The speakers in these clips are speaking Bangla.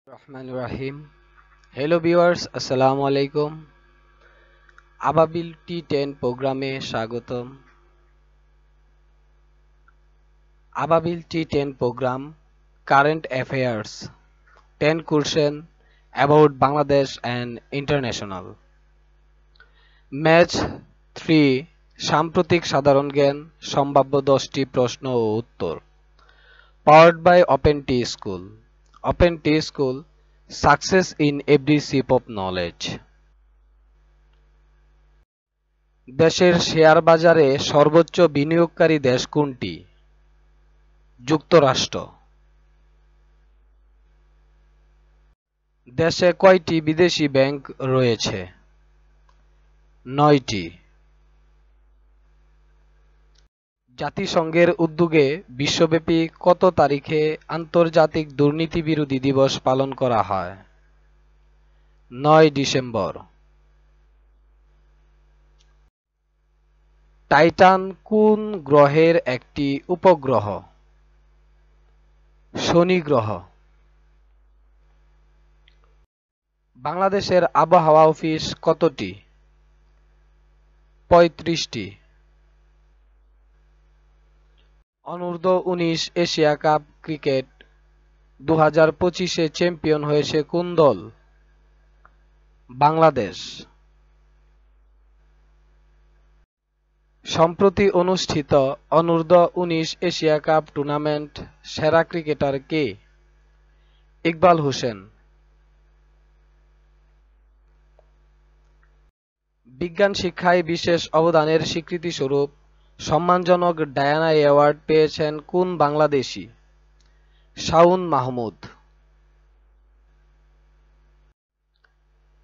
রহমান রাহিম। হ্যালো ভিউয়ার্স, আসসালামু আলাইকুম। আবাবিল টি10 প্রোগ্রামে স্বাগতম। আবাবিল টি10 program current affairs 10 question about Bangladesh and international. Match 3 সাম্প্রতিক সাধারণ জ্ঞান সম্ভাব্য 10টি প্রশ্ন ও উত্তর। Powered by Open T School. Open T School, success in every sip of knowledge. দেশের শেয়ার বাজারে সর্বোচ্চ বিনিয়োগকারী দেশ কোনটি? যুক্তরাষ্ট্র। দেশে কয়টি বিদেশি ব্যাংক রয়েছে? 9টি। জাতিসংঘের উদ্যোগে বিশ্বব্যাপী কত তারিখে আন্তর্জাতিক দুর্নীতি বিরোধী দিবস পালন করা হয়? 9 ডিসেম্বর। টাইটান কোন গ্রহের একটি উপগ্রহ? শনি গ্রহ। বাংলাদেশের আবহাওয়া অফিস কতটি? 35টি। অনূর্ধ্ব-19 এশিয়া কাপ ক্রিকেট 2025-এ চ্যাম্পিয়ন হয়েছে কোন দল? বাংলাদেশ। সম্প্রতি অনুষ্ঠিত অনূর্ধ্ব-19 এশিয়া কাপ টুর্নামেন্ট সেরা ক্রিকেটার কে? ইকবাল হোসেন। বিজ্ঞান শিক্ষায় বিশেষ অবদানের স্বীকৃতিস্বরূপ সম্মানজনক ডায়ানা অ্যাওয়ার্ড পেয়েছেন কোন বাংলাদেশী? শাওন মাহমুদ।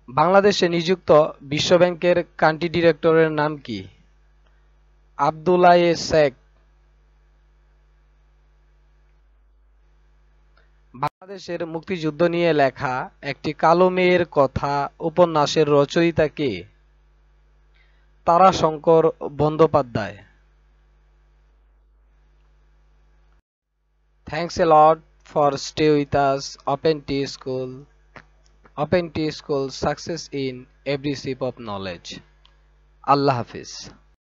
বাংলাদেশে নিযুক্ত বিশ্বব্যাংকের কান্ট্রি ডিরেক্টরের নাম কি? আব্দুল্লাহ শেখ। বাংলাদেশের মুক্তিযুদ্ধ নিয়ে লেখা একটি কালো মেয়ের কথা উপন্যাসের রচয়িতা কে? Tarashankar Bandyopadhyay. Thanks a lot for stay with us. Open T School. Open T School, success in every sip of knowledge. Allah Hafiz.